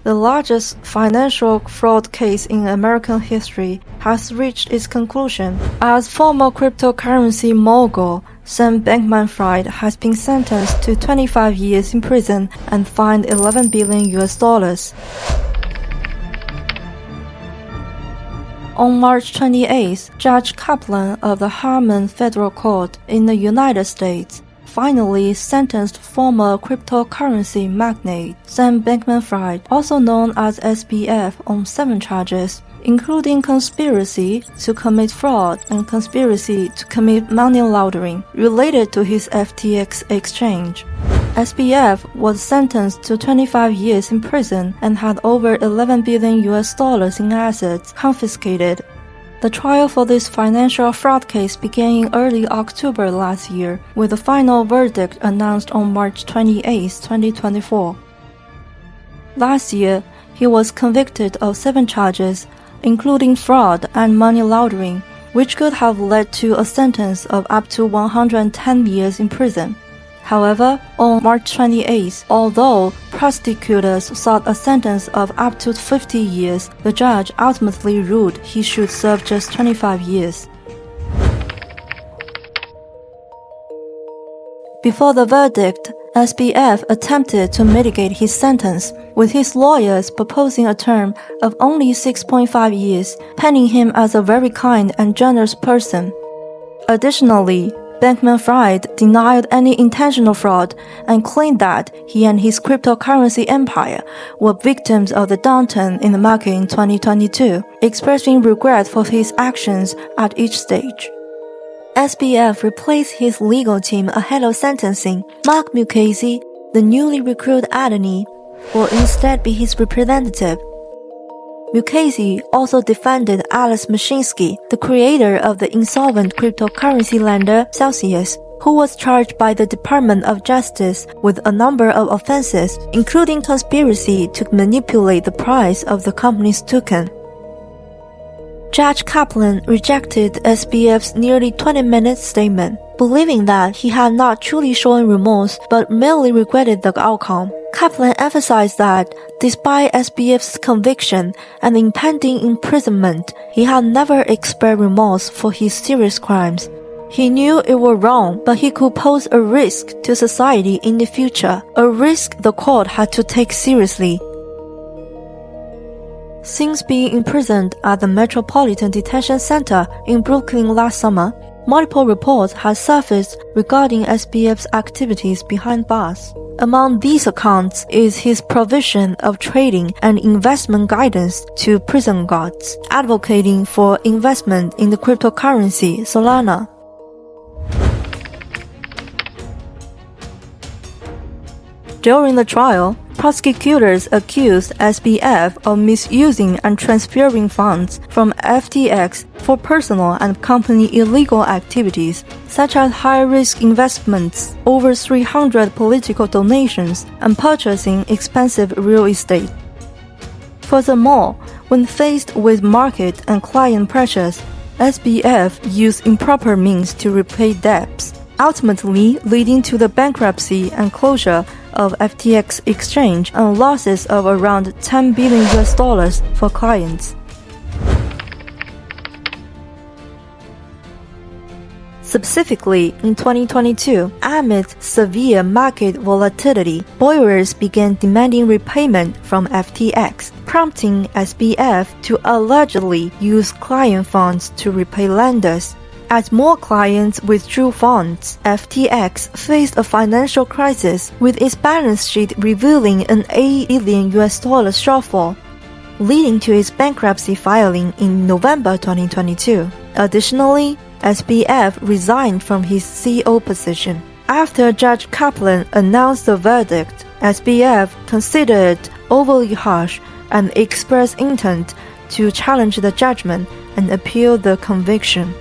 The largest financial fraud case in American history has reached its conclusion, as former cryptocurrency mogul Sam Bankman-Fried has been sentenced to 25 years in prison and fined $11 billion. On March 28, Judge Kaplan of the Harmon Federal Court in the United States finally sentenced former cryptocurrency magnate Sam Bankman-Fried, also known as SBF, on 7 charges, including conspiracy to commit fraud and conspiracy to commit money laundering related to his FTX exchange. SBF was sentenced to 25 years in prison and had over $11 billion in assets confiscated. The trial for this financial fraud case began in early October last year, with the final verdict announced on March 28, 2024. Last year, he was convicted of 7 charges, including fraud and money laundering, which could have led to a sentence of up to 110 years in prison. However, on March 28, although prosecutors sought a sentence of up to 50 years, the judge ultimately ruled he should serve just 25 years. Before the verdict, SBF attempted to mitigate his sentence, with his lawyers proposing a term of only 6.5 years, painting him as a very kind and generous person. Additionally, Bankman-Fried denied any intentional fraud and claimed that he and his cryptocurrency empire were victims of the downturn in the market in 2022, expressing regret for his actions at each stage. SBF replaced his legal team ahead of sentencing. Mark Mukasey, the newly recruited attorney, will instead be his representative. Mukasey also defended Alex Mashinsky, the creator of the insolvent cryptocurrency lender Celsius, who was charged by the Department of Justice with a number of offenses, including conspiracy to manipulate the price of the company's token. Judge Kaplan rejected SBF's nearly 20-minute statement, believing that he had not truly shown remorse but merely regretted the outcome. Kaplan emphasized that, despite SBF's conviction and impending imprisonment, he had never expressed remorse for his serious crimes. He knew it was wrong, but he could pose a risk to society in the future, a risk the court had to take seriously. Since being imprisoned at the Metropolitan Detention Center in Brooklyn last summer, multiple reports have surfaced regarding SBF's activities behind bars. Among these accounts is his provision of trading and investment guidance to prison guards, advocating for investment in the cryptocurrency Solana. During the trial, prosecutors accused SBF of misusing and transferring funds from FTX for personal and company illegal activities, such as high-risk investments, over 300 political donations, and purchasing expensive real estate. Furthermore, when faced with market and client pressures, SBF used improper means to repay debts, ultimately leading to the bankruptcy and closure of FTX exchange and losses of around $10 billion for clients. Specifically, in 2022, amid severe market volatility, borrowers began demanding repayment from FTX, prompting SBF to allegedly use client funds to repay lenders. As more clients withdrew funds, FTX faced a financial crisis, with its balance sheet revealing an $8 billion shortfall, leading to its bankruptcy filing in November 2022. Additionally, SBF resigned from his CEO position. After Judge Kaplan announced the verdict, SBF considered it overly harsh and expressed intent to challenge the judgment and appeal the conviction.